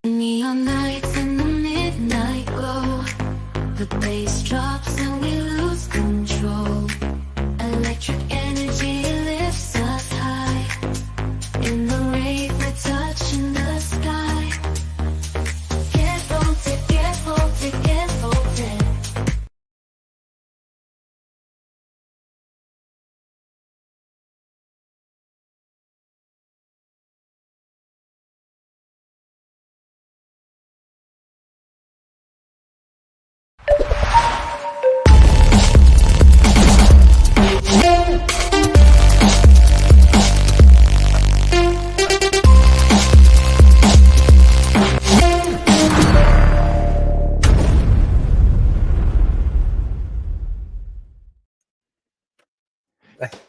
Neon lights in the midnight glow. The bass drops and we lose control. Electric energy lifts us high. In the rave, we're touching the sky. Get volted, get volted, get volted.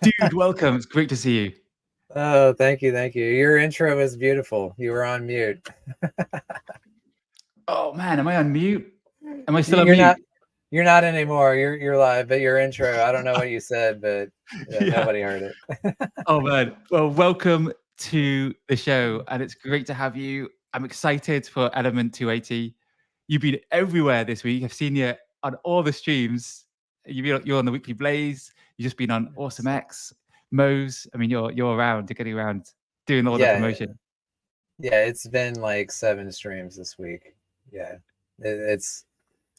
Dude, welcome. It's great to see you. Oh, thank you, thank you. Your intro was beautiful. You were on mute. Oh man, am I on mute? Am I still on You're mute? not. You're not anymore. You're live. But your intro, I don't know what you said, but Yeah. nobody heard it. Oh man. Well, welcome to the show, and it's great to have you. I'm excited for Element 280. You've been everywhere this week. I've seen you on all the streams. You're on the Weekly Blaze. You've just been on Awesome X, Moe's. I mean, you're around. You're getting around, doing all the promotion. Yeah, it's been like 7 streams this week. Yeah, it's.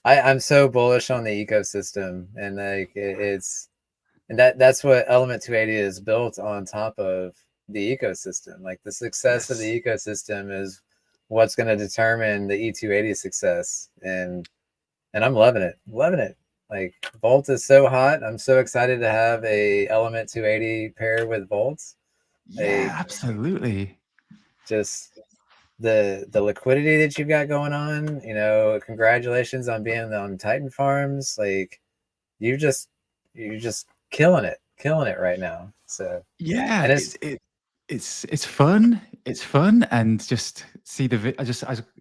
I'm so bullish on the ecosystem, and like that's what Element 280 is built on top of the ecosystem. Like the success of the ecosystem is what's going to determine the E280 success, and I'm loving it. Like Volt is so hot. I'm so excited to have a Element 280 paired with Volts. Yeah, absolutely. Just the liquidity that you've got going on. You know, congratulations on being on Titan Farms. Like you're just killing it right now. So yeah, and it's fun. It's fun, and just see I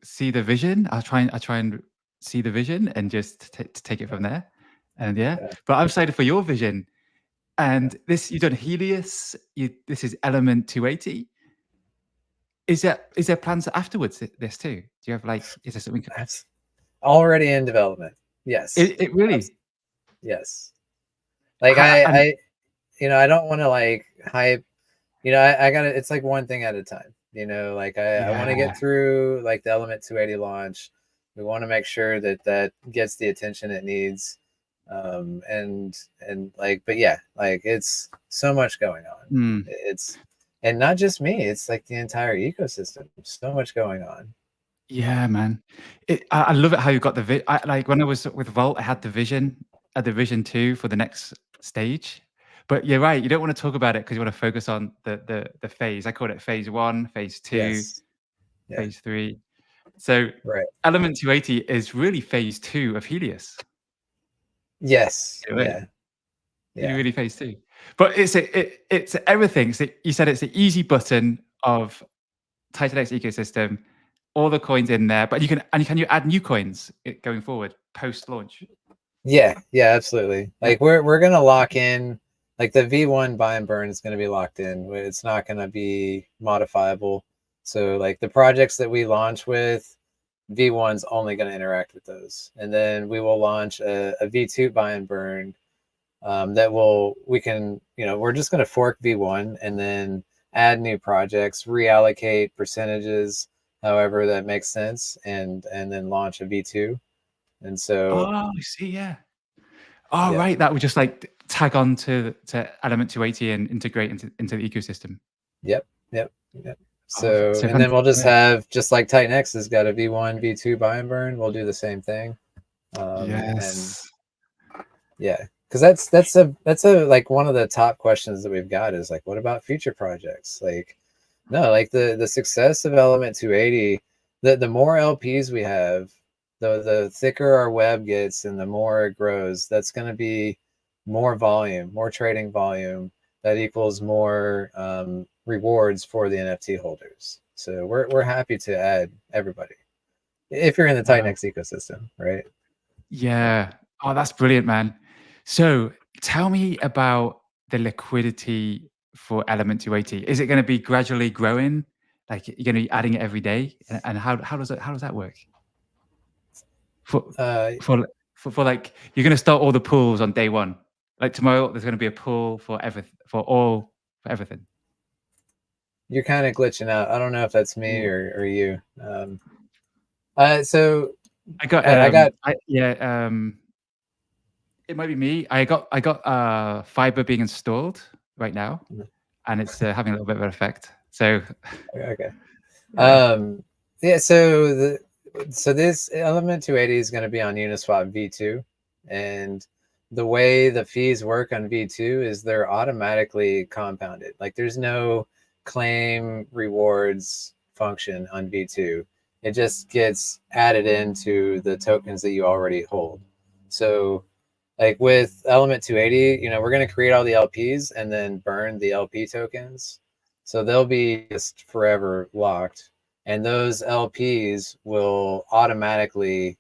see the vision. I try and see the vision and just take it from there. And but I'm excited for your vision. And this, you've done Helios. This is Element 280. Is there plans afterwards? This too? Do you have like? Is there something that's already in development? Yes. It really. Yes. Like I I don't want to like hype. I got to. It's like one thing at a time. Like I want to get through like the Element 280 launch. We want to make sure that gets the attention it needs. And like, but yeah, like it's so much going on. It's, and not just me, it's like the entire ecosystem. So much going on. Yeah, man. I love it how you got the like when I was with Volt, I had the vision, the vision 2 for the next stage. But you're right, you don't want to talk about it because you want to focus on the phase. I call it phase 1, phase 2, phase 3. So Element 280 is really phase 2 of Helios. Yes. Yeah. Really phase 2. But it's everything. So you said it's the easy button of Titan X ecosystem, all the coins in there, but can you add new coins going forward post launch? Yeah, absolutely. Like we're gonna lock in, like the V1 buy and burn is gonna be locked in. It's not gonna be modifiable. So like the projects that we launch with, V1's only gonna interact with those, and then we will launch a V2 buy and burn. We're just gonna fork V1 and then add new projects, reallocate percentages, however that makes sense, and then launch a V2. And so I see, yeah. Right, that would just like tag on to Element 280 and integrate into the ecosystem. Yep. So and then we'll just have, just like Titan X has got a V1, V2 buy and burn, we'll do the same thing. Yes. And yeah, because that's a like one of the top questions that we've got is like, what about future projects? Like, no, like the success of Element 280, the more LPs we have, the thicker our web gets and the more it grows. That's going to be more volume, more trading volume. That equals more rewards for the NFT holders. So we're happy to add everybody if you're in the Titan X ecosystem, right? Yeah. Oh, that's brilliant, man. So tell me about the liquidity for Element 280. Is it going to be gradually growing? Like you're going to be adding it every day, and how does that work? For like you're going to start all the pools on day one. Like tomorrow, there's going to be a pool for everything. You're kind of glitching out. I don't know if that's me or you. So I got it might be me. I got fiber being installed right now, and it's having a little bit of an effect. So okay. Yeah. So this element 280 is going to be on Uniswap v2, and the way the fees work on v2 is they're automatically compounded. Like there's no claim rewards function on v2. It just gets added into the tokens that you already hold. So like with element 280, we're going to create all the LPs and then burn the LP tokens. So they'll be just forever locked. And those LPs will automatically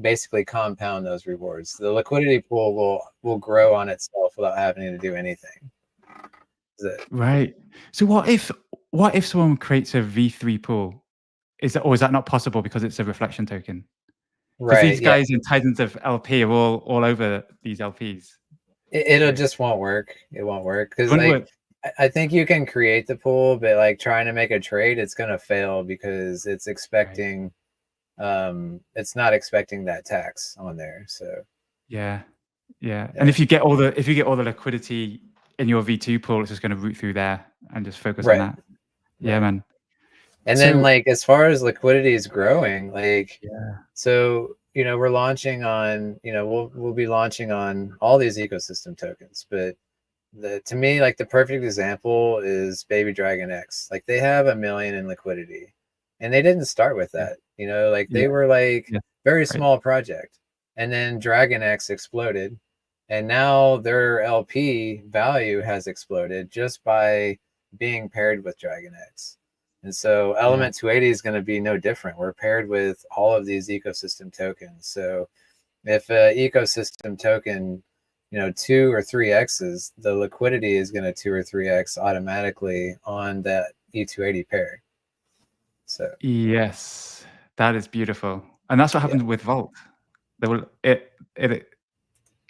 basically compound those rewards. The liquidity pool will grow on itself without having to do anything. Right. So what if someone creates a V3 pool? Is that not possible because it's a reflection token? Because Right. these guys in Titans of LP are all over these LPs. It'll just won't work. It won't work because I think you can create the pool, but like trying to make a trade, it's gonna fail because it's expecting, it's not expecting that tax on there. So yeah. And if you get all the liquidity in your V2 pool, it's just going to route through there and just focus on that. Yeah, man. And then like as far as liquidity is growing, like so we're launching on we'll be launching on all these ecosystem tokens, but to me, like the perfect example is Baby Dragon X. Like they have 1 million in liquidity, and they didn't start with that. Like they were like very small project, and then Dragon X exploded, and now their LP value has exploded just by being paired with Dragon X. And so element 280 is going to be no different. We're paired with all of these ecosystem tokens. So if an ecosystem token 2 or 3x's, the liquidity is going to 2 or 3x automatically on that E280 pair. So yes, that is beautiful, and that's what happened with Vault. The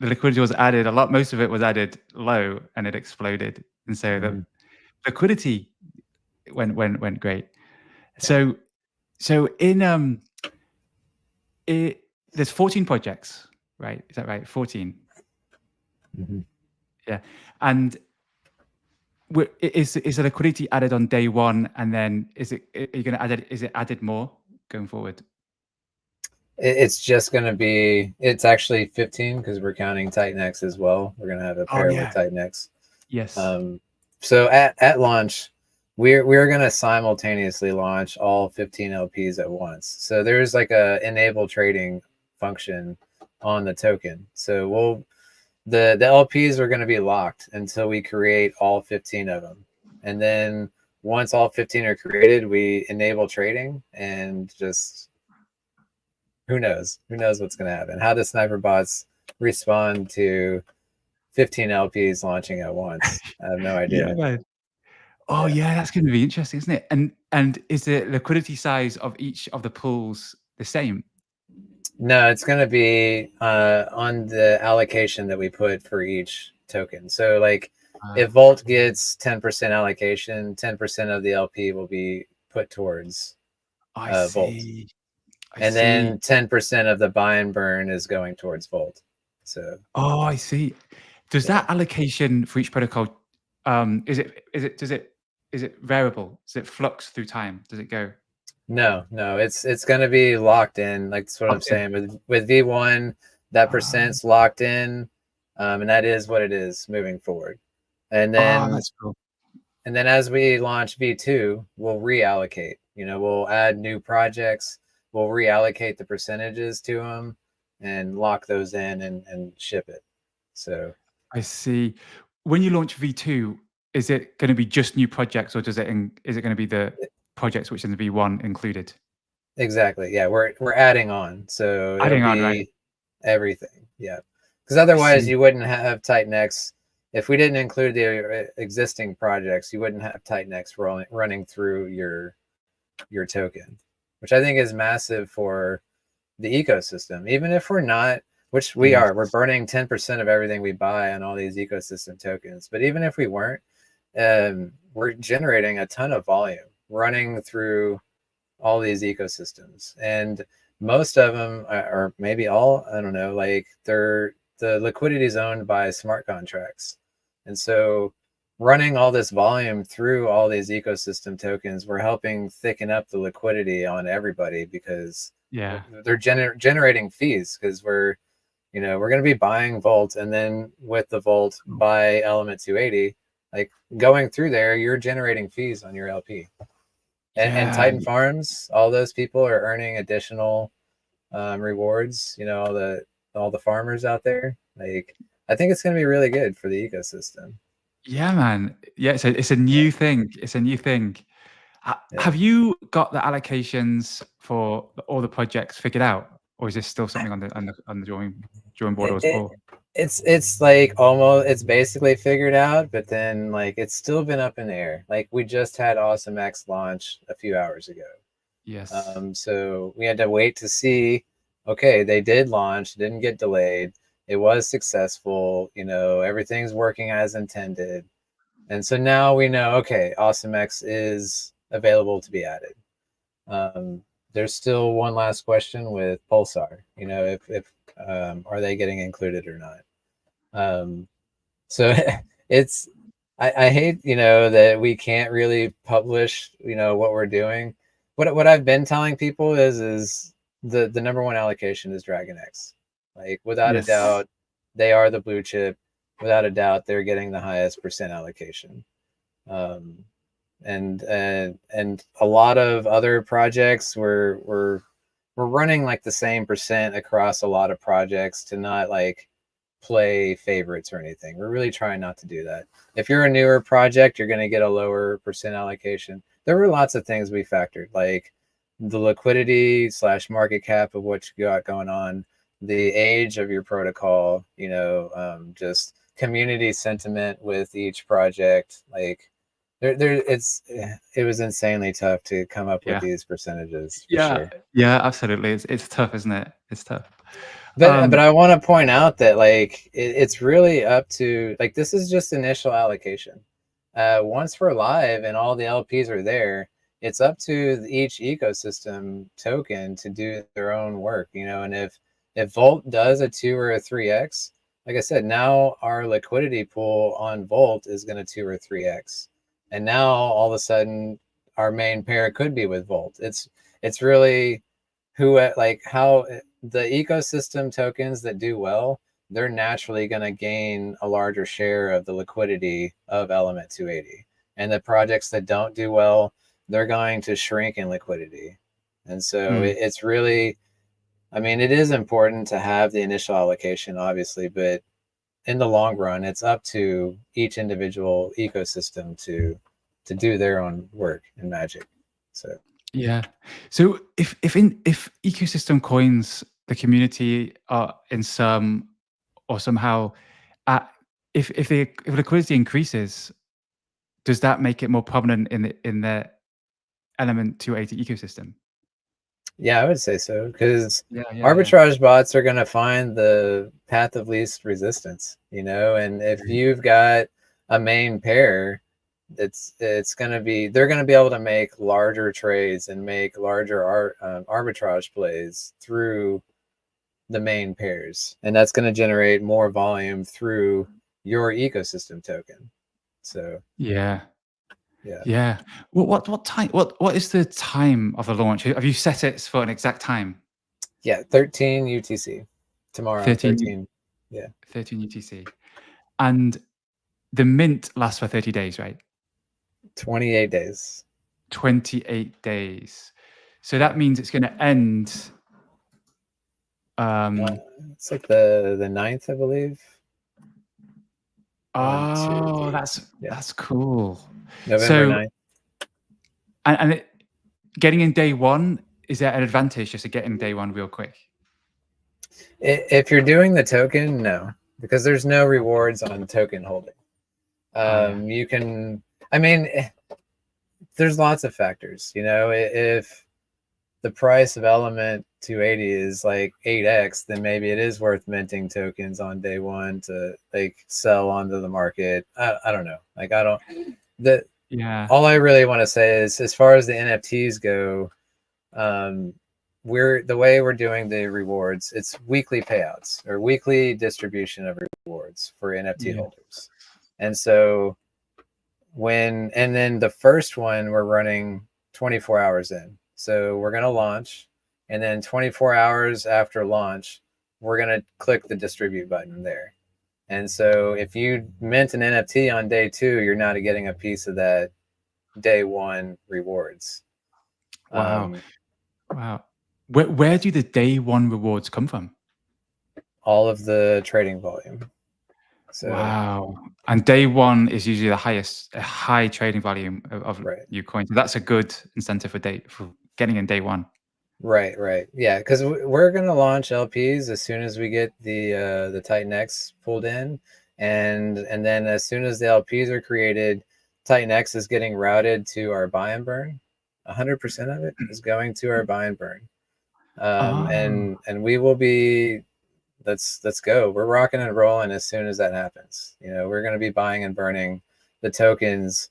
liquidity was added a lot. Most of it was added low, and it exploded, and so the liquidity went great. So in there's 14 projects, right? Is that right? 14. Yeah, and is the liquidity added on day one, and then is it added more going forward? It's just going to be, it's actually 15 because we're counting Titan X as well. We're going to have a pair with Titan X. Yes. So at launch, we're going to simultaneously launch all 15 LPs at once. So there's like a enable trading function on the token. So the LPs are going to be locked until we create all 15 of them. And then once all 15 are created, we enable trading, and just who knows what's going to happen. How the sniper bots respond to 15 LPs launching at once, I have no idea. Yeah, man. Oh yeah, that's going to be interesting, isn't it? And is the liquidity size of each of the pools the same? No, it's going to be on the allocation that we put for each token. So like if Vault gets 10% allocation, 10% of the LP will be put towards Vault. And then 10% of the buy and burn is going towards Vault. So I see. Does that allocation for each protocol is it variable? Does it flux through time? Does it go? No, it's going to be locked in. Like that's what I'm saying. With V1, that percent's locked in, and that is what it is moving forward. And then that's cool. And then as we launch V2, we'll reallocate. We'll add new projects. We'll reallocate the percentages to them and lock those in and ship it. So I see. When you launch V2, is it going to be just new projects, or is it going to be the projects which in the V1 included? Exactly. Yeah, we're adding on. So adding on, right? Everything. Yeah, because otherwise you wouldn't have Titan X if we didn't include the existing projects, you wouldn't have Titanx running through your token, which I think is massive for the ecosystem. Even if we're not, which we Yes. are, we're burning 10% of everything we buy on all these ecosystem tokens. But even if we weren't, we're generating a ton of volume running through all these ecosystems, and most of them, or maybe all, I don't know, like the liquidity is owned by smart contracts. And so running all this volume through all these ecosystem tokens, we're helping thicken up the liquidity on everybody, because Yeah. they're generating fees, because we're going to be buying Volt, and then with the Volt buy element 280, like going through there, you're generating fees on your LP. And Yeah. Titan Farms, all those people are earning additional rewards. All the farmers out there. Like, I think it's going to be really good for the ecosystem. Yeah, man. Yeah, it's a new thing. It's a new thing. Yeah. Have you got the allocations for all the projects figured out, or is this still something on the drawing board? It's like almost, it's basically figured out, but then like it's still been up in the air. Like, we just had Awesome X launch a few hours ago. Yes. So we had to wait to see, okay, they did launch, didn't get delayed. It was successful, everything's working as intended. And so now we know, okay, Awesome X is available to be added. There's still one last question with Pulsar, if are they getting included or not? So it's, I hate, that we can't really publish, what we're doing. What I've been telling people is the number one allocation is Dragon X. Like, without a Yes. doubt, they are the blue chip. Without a doubt, they're getting the highest percent allocation. And a lot of other projects we're running like the same percent across a lot of projects, to not like play favorites or anything. We're really trying not to do that. If you're a newer project, you're going to get a lower percent allocation. There were lots of things we factored, like the liquidity / market cap of what you got going on, the age of your protocol, just community sentiment with each project. Like, it was insanely tough to come up with these percentages. For sure. Yeah, absolutely. It's tough, isn't it? It's tough. But I want to point out that like it's really up to, like, this is just initial allocation. Once we're live and all the LPs are there, it's up to each ecosystem token to do their own work, and if Volt does a 2 or a 3x, like I said, now our liquidity pool on Volt is going to 2 or 3x. And now all of a sudden our main pair could be with Volt. It's really how the ecosystem tokens that do well, they're naturally going to gain a larger share of the liquidity of element 280. And the projects that don't do well, they're going to shrink in liquidity. And so it's really, I mean, it is important to have the initial allocation, obviously, but in the long run, it's up to each individual ecosystem to do their own work and magic. So yeah. So if ecosystem coins, the community are in some or somehow, if liquidity increases, does that make it more prominent in the element 280 ecosystem? Yeah, I would say so, because Yeah. arbitrage bots are going to find the path of least resistance, and if you've got a main pair, it's going to be, they're going to be able to make larger trades and make larger arbitrage plays through the main pairs, and that's going to generate more volume through your ecosystem token. So Yeah. yeah. What time? What is the time of the launch? Have you set it for an exact time? Yeah, 13 UTC tomorrow. 13. Yeah, 13 UTC, and the mint lasts for 30 days, right? 28 days. 28 days. So that means it's going to end. It's like the 9th, I believe. Oh, that's cool. November 9th. And getting in day one, is there an advantage just to get in day one real quick? If you're doing the token, no, because there's no rewards on token holding. You can, I mean, there's lots of factors, you know. If the price of element 280 is like 8x, then maybe it is worth minting tokens on day one to like sell onto the market. I don't know. Like, I don't, the, all I really want to say is, as far as the NFTs go, the way we're doing the rewards, it's weekly payouts or weekly distribution of rewards for NFT holders. And so and then the first one we're running 24 hours in. So we're going to launch, and then 24 hours after launch, we're going to click the distribute button there. And so if you mint an NFT on day 2, you're not getting a piece of that day 1 rewards. Wow. Wow. Where do the day 1 rewards come from? All of the trading volume. So, wow. And day 1 is usually the highest, a high trading volume of new coins. So that's a good incentive for getting in day 1. Right. Yeah, because we're going to launch LPs as soon as we get the Titan X pulled in, and then as soon as the LPs are created, Titan X is getting routed to our buy and burn. 100% of it is going to our buy and burn, and we will be. Let's go. We're rocking and rolling as soon as that happens. You know, we're going to be buying and burning the tokens,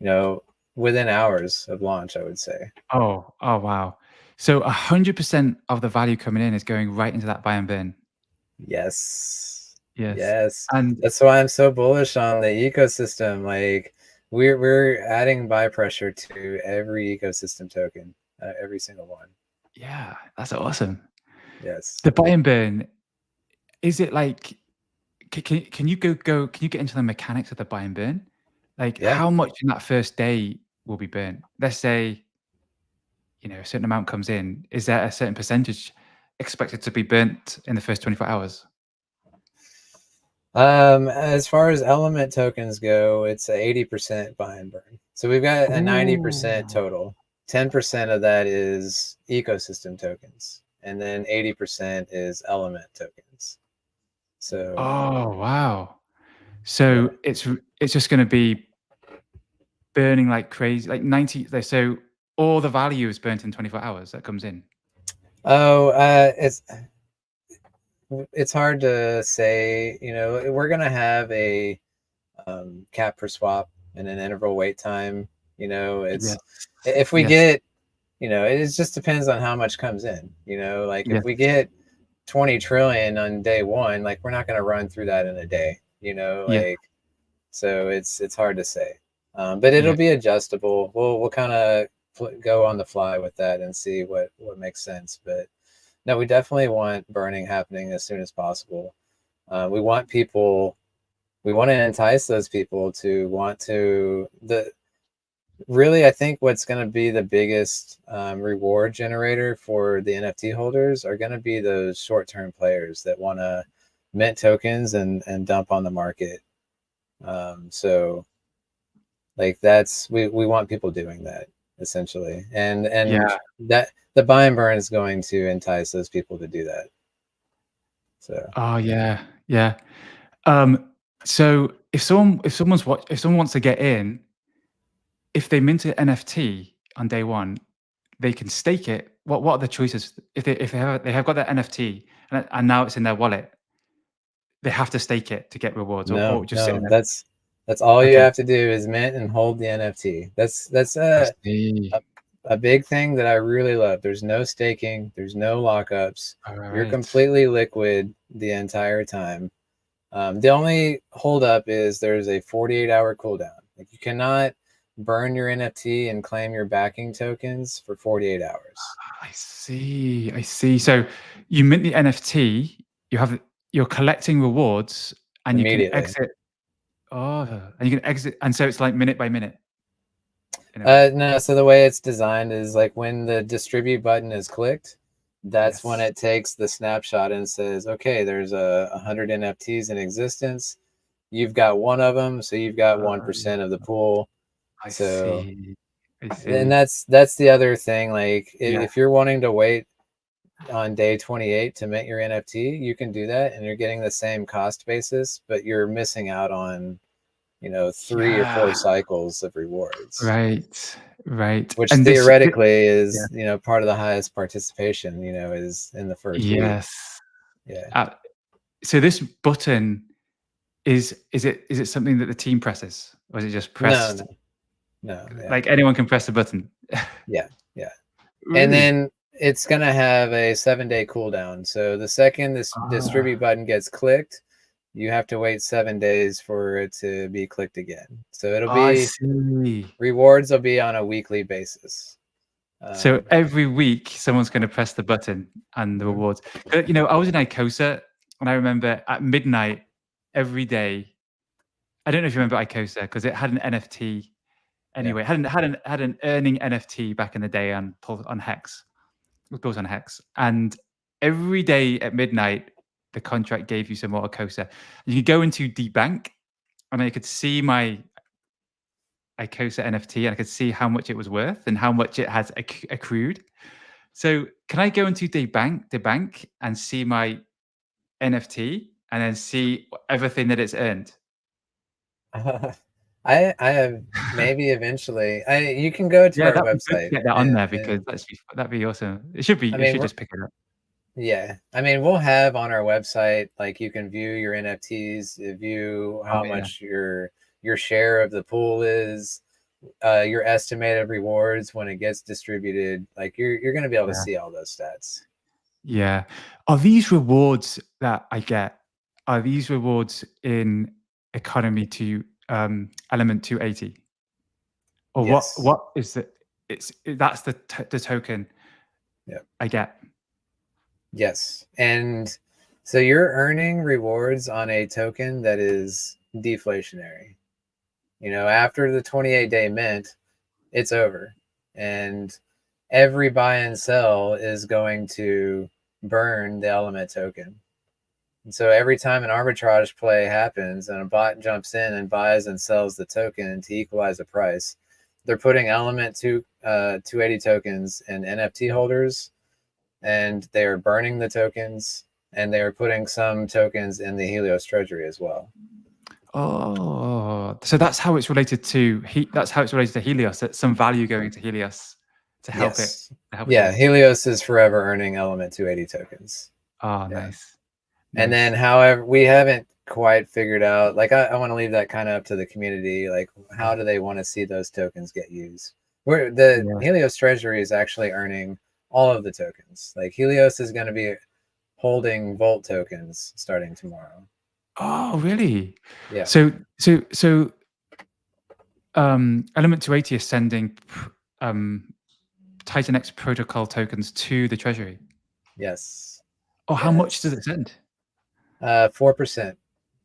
you know, within hours of launch, I would say. Oh wow. So 100% of the value coming in is going right into that buy and burn. Yes. Yes. And that's why I'm so bullish on the ecosystem. Like, we're adding buy pressure to every ecosystem token, every single one. Yeah, that's awesome. Yes. The buy and burn, is it like, can you can you get into the mechanics of the buy and burn? Like, how much in that first day will be burnt? Let's say, you know, a certain amount comes in. Is there a certain percentage expected to be burnt in the first 24 hours? As far as element tokens go, it's a 80% buy and burn. So we've got a 90% total. 10% of that is ecosystem tokens, and then 80% is element tokens. So, oh wow. So it's just going to be burning like crazy, like 90. So all the value is burnt in 24 hours that comes in. Oh, it's hard to say. You know, we're gonna have a cap per swap and an interval wait time. You know, if we get, you know, it just depends on how much comes in. You know, like if we get 20 trillion on day 1, like, we're not going to run through that in a day. You know, like, so it's hard to say, but it'll be adjustable. We'll kind of go on the fly with that and see what makes sense. But no, we definitely want burning happening as soon as possible. We want to entice those people to want to really, I think what's going to be the biggest reward generator for the NFT holders are going to be those short-term players that want to mint tokens and dump on the market. So, like, we want people doing that, essentially, and that the buy and burn is going to entice those people to do that. So, oh yeah. So if someone wants to get in, if they mint an NFT on day 1, they can stake it. What are the choices? If they have got that NFT and now it's in their wallet, they have to stake it to get rewards, or just sit in no, it. that's all you have to do is mint and hold the NFT. That's a big thing that I really love. There's no staking, there's no lockups. You're completely liquid the entire time. The only holdup is there's a 48-hour cooldown. Like, you cannot burn your NFT and claim your backing tokens for 48 hours. I see. So you mint the NFT, you're collecting rewards, and you can exit. Oh, and you can exit, and so it's like minute by minute. No, so the way it's designed is, like, when the distribute button is clicked, that's when it takes the snapshot and says, okay, there's 100 NFTs in existence. You've got one of them, so you've got 1% of the pool. I see. And that's the other thing. Like, if you're wanting to wait on day 28 to mint your NFT, you can do that, and you're getting the same cost basis, but you're missing out on you know, 3 or 4 cycles of rewards. Right. Which And this, theoretically yeah. is, you know, part of the highest participation, you know, is in the first week. Yes. Yeah. So this button is it something that the team presses, or is it just pressed? No. Yeah. Like anyone can press the button. Yeah. Yeah. And Really? then it's going to have a 7-day cooldown. So the second this distribute Ah, button gets clicked, you have to wait 7 days for it to be clicked again. So it'll I be see. rewards will be on a weekly basis. So every week, someone's going to press the button and the Mhm. rewards. You know, I was in Icosa, and I remember at midnight every day. I don't know if you remember Icosa because it had an NFT. Yeah. Anyway, had an earning NFT back in the day on Hex. It was built on Hex, and every day at midnight, the contract gave you some more Icosa. You could go into the bank, and I could see my Icosa NFT, and I could see how much it was worth and how much it has accrued. So can I go into the bank and see my NFT and then see everything that it's earned? I have maybe eventually. You can go to Yeah, our that'd be good to website get that on there because and that'd be awesome. It should be. I It mean should we're just pick it up. yeah. I mean we'll have on our website like you can view your NFTs, view Oh how yeah, much your share of the pool is, your estimated rewards when it gets distributed. Like you're going to be able to yeah, see all those stats. yeah. Are these rewards that I get? Are these rewards in economy to element 280? Or what? Yes. What is the? That's the token Yeah. I get. Yes. And so you're earning rewards on a token that is deflationary. You know, after the 28-day mint, it's over. And every buy and sell is going to burn the element token. And so every time an arbitrage play happens and a bot jumps in and buys and sells the token to equalize the price, they're putting element 280 tokens in NFT holders, and they are burning the tokens, and they are putting some tokens in the Helios treasury as well. Oh, so that's how it's related to that's how it's related to Helios. That's some value going to Helios to help it Yes. to help it Yeah, grow. Helios is forever earning element 280 tokens. Oh, Yeah. nice, And then, nice. however, we haven't quite figured out, like, I want to leave that kind of up to the community. Like, how do they want to see those tokens get used? Where the Yeah. Helios treasury is actually earning all of the tokens. Like, Helios is going to be holding Volt tokens starting tomorrow. Oh, really? Yeah. So element 280 is sending Titan X protocol tokens to the treasury. Yes. Oh, how much does Yes. it send? 4%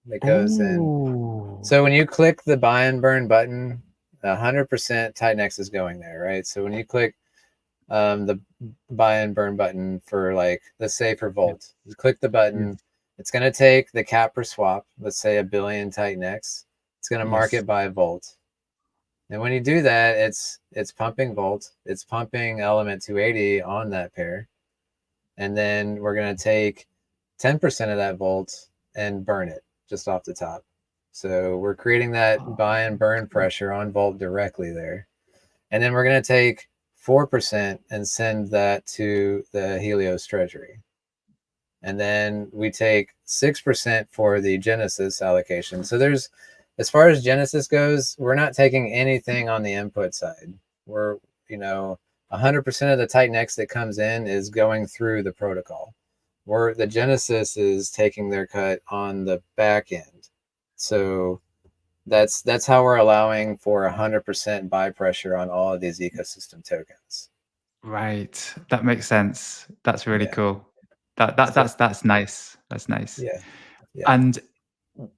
that goes in. Oh, So when you click the buy and burn button, 100% Titan X is going there, right? So when you click the buy and burn button for, like, let's say for yeah, Volt, you click the button, yes, it's going to take the cap per swap, let's say 1 billion Titan X. It's going to mark yes. it by Volt. And when you do that, it's pumping Volt, it's pumping element 280 on that pair. And then we're going to take 10% of that Volt and burn it just off the top. So we're creating that Oh, buy and burn pressure on Volt directly there. And then we're going to take 4% and send that to the Helios treasury. And then we take 6% for the Genesis allocation. So there's, as far as Genesis goes, we're not taking anything on the input side. We're, you know, 100% of the Titan X that comes in is going through the protocol. Where the Genesis is taking their cut on the back end. So that's how we're allowing for 100% buy pressure on all of these ecosystem tokens. right. That makes sense. That's really Yeah. cool. So That's nice. That's nice. yeah. Yeah.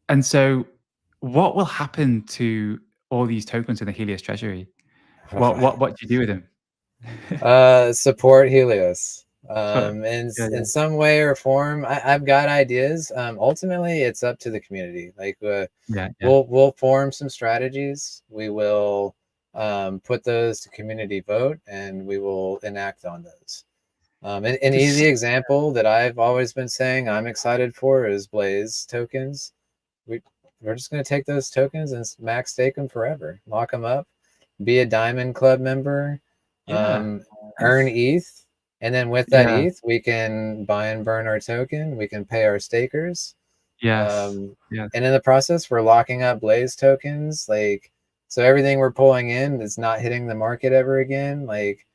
And so what will happen to all these tokens in the Helios treasury? What do you do with them? Support Helios. So yeah, In yeah, some way or form. I've got ideas. Ultimately, it's up to the community. Like, yeah, yeah. we'll form some strategies. We will put those to community vote, and we will enact on those. An 'Cause easy example that I've always been saying I'm excited for is Blaze tokens. we're just going to take those tokens and max stake them forever, lock them up, be a Diamond Club member, Yeah. earn ETH, and then with that Yeah. ETH, we can buy and burn our token. We can pay our stakers. Yes. Yeah. And in the process, we're locking up Blaze tokens. Like, so everything we're pulling in is not hitting the market ever again. Like,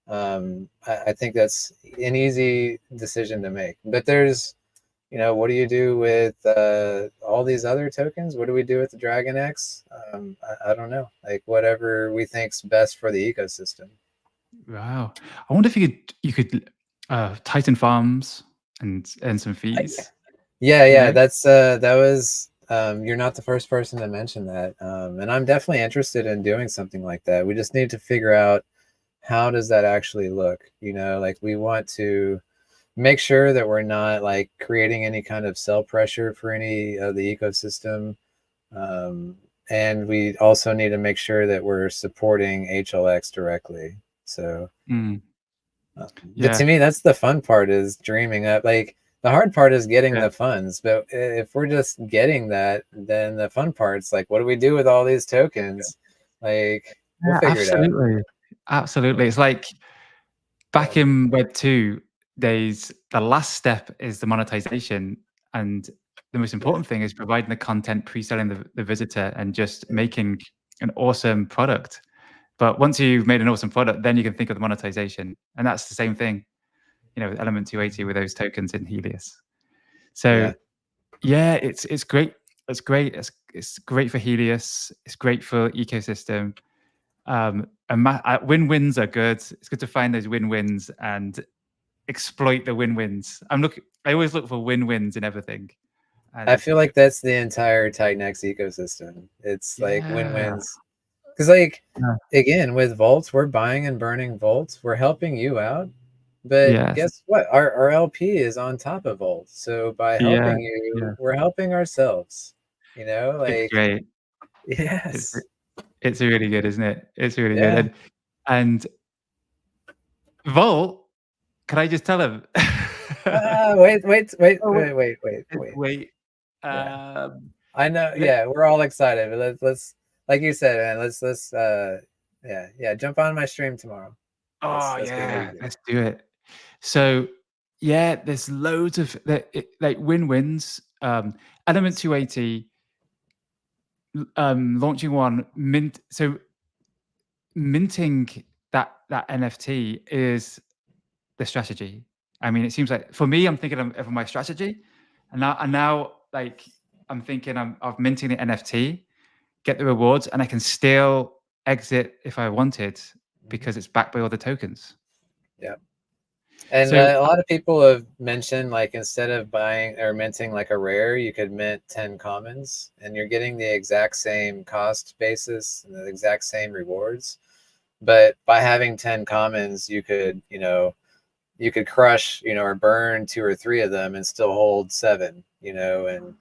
I think that's an easy decision to make. But there's, you know, what do you do with all these other tokens? What do we do with the Dragon X? I don't know. Like, whatever we think's best for the ecosystem. Wow. I wonder if you could Titan farms and some fees. Yeah, know? that's that was you're not the first person to mention that. And I'm definitely interested in doing something like that. We just need to figure out how does that actually look? You know, like we want to make sure that we're not like creating any kind of sell pressure for any of the ecosystem. And we also need to make sure that we're supporting HLX directly. So Mm. but Yeah. to me, that's the fun part, is dreaming up. Like, the hard part is getting Yeah. the funds, but if we're just getting that, then the fun part's like, what do we do with all these tokens? Like, we'll Yeah, figure it out. absolutely. Absolutely. It's like back Yeah. in Web 2 days, the last step is the monetization. And the most important thing is providing the content, pre-selling the visitor, and just making an awesome product. But once you've made an awesome product, then you can think of the monetization. And that's the same thing, you know, with Element 280 with those tokens in Helios. So yeah, it's great. It's great. It's great for Helios. It's great for ecosystem. And win-wins are good. It's good to find those win-wins and exploit the win-wins. I always look for win-wins in everything. I And feel like that's the entire Titan-X ecosystem. It's like yeah, win-wins. Because, like, yeah, again, with vaults, we're buying and burning vaults. We're helping you out. But yes, guess what? Our LP is on top of Volt. So by yeah, helping yeah. you, we're helping ourselves. You know, It's like, great. It's yes. it's really good, isn't it? It's really good. Yeah. And Volt, can I just tell him? Wait. Oh, wait. Yeah. Um, I know. let, Yeah, we're all excited. But let's like you said, man, let's yeah, jump on my stream tomorrow. oh That's what we need yeah, to do. let's do it. So yeah, there's loads of like win-wins. Element 280 launching one mint. So minting that NFT is the strategy. I mean, it seems like for me, I'm thinking of my strategy, and now like I'm thinking of minting the NFT, get the rewards, and I can still exit if I wanted because it's backed by all the tokens. Yeah. And So a lot of people have mentioned, like, instead of buying or minting like a rare, you could mint 10 commons, and you're getting the exact same cost basis and the exact same rewards. But by having 10 commons, you could, you could crush, or burn 2 or 3 of them and still hold 7, and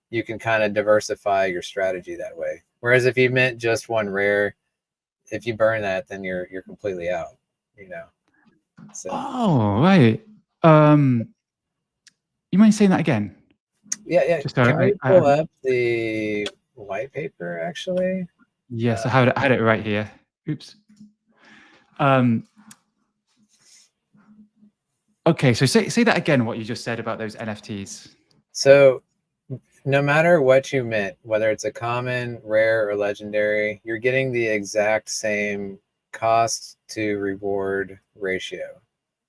you can kind of diversify your strategy that way. Whereas if you mint just one rare, if you burn that, then you're completely out. So oh right, you mind saying that again? yeah. Just so Can we pull up the white paper actually? yes, I had it right here. Oops. Okay, so say that again. What you just said about those NFTs. So no matter what you mint, whether it's a common, rare, or legendary, you're getting the exact same cost to reward ratio.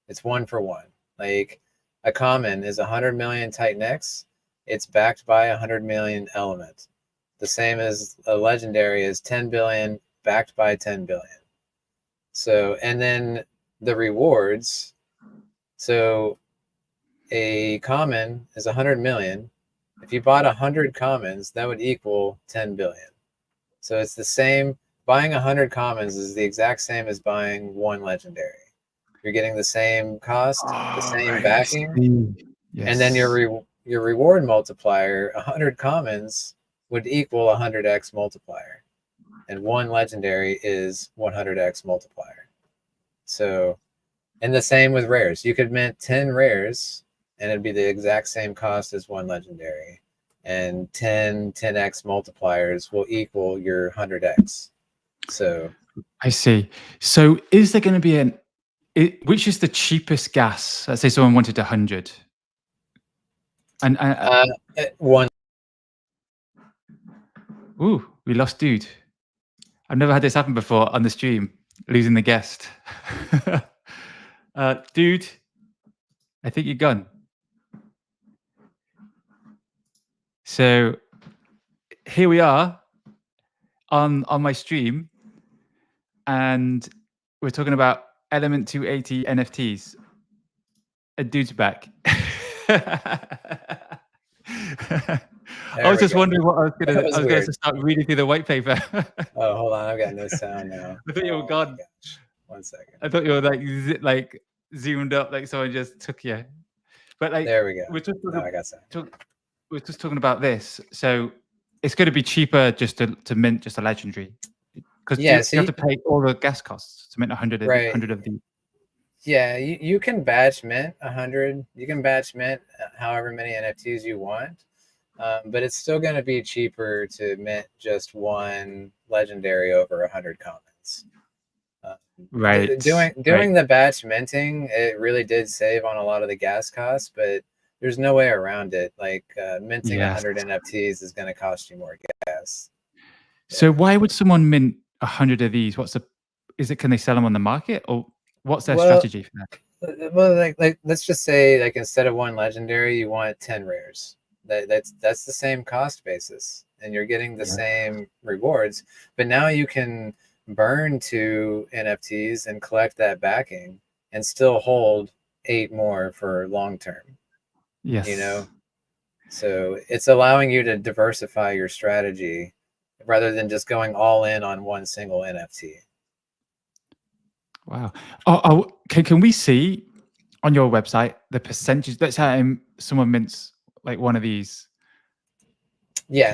It's 1 for 1. Like, a common is 100 million Titan X. It's backed by 100 million Element. The same as a legendary is 10 billion backed by 10 billion. So, and then the rewards. So a common is 100 million. If you bought 100 commons, that would equal 10 billion. So it's the same. Buying 100 commons is the exact same as buying one legendary. You're getting the same cost, the Oh, same right. I backing, see. and then Yes. your reward multiplier, 100 commons would equal 100x multiplier, and one legendary is 100x multiplier. So, and the same with rares. You could mint 10 rares, and it'd be the exact same cost as one legendary. and 10x multipliers will equal your 100x. So I see. So is there going to be which is the cheapest gas? Let's say someone wanted 100. And one. ooh, we lost dude. I've never had this happen before on the stream, losing the guest. Dude, I think you're gone. So here we are on my stream, and we're talking about Element 280 NFTs. A dude's back. I was just wondering what I was going to start reading through the white paper. Oh, hold on, I've got no sound now. I thought you were gone. Gosh. 1 second. I thought you were like zoomed up, like someone just took you. But like, there we go. We're just I got sound. We're just talking about this, so it's going to be cheaper just to mint just a legendary, because you have to pay all the gas costs to mint 100 of these. Yeah, you can batch mint 100. You can batch mint however many NFTs you want, but it's still going to be cheaper to mint just one legendary over 100 commons. Right. Doing the batch minting, it really did save on a lot of the gas costs, but there's no way around it. Like minting 100 NFTs is going to cost you more gas. So why would someone mint 100 of these? Can they sell them on the market, or what's their strategy for that? Well, like let's just say, like, instead of one legendary, you want 10 rares. That's the same cost basis, and you're getting the same rewards. But now you can burn 2 NFTs and collect that backing, and still hold 8 more for long term. Yes. You know, so it's allowing you to diversify your strategy rather than just going all in on one single NFT. Wow. Can we see on your website the percentage? Let's say someone mints like one of these. Yeah.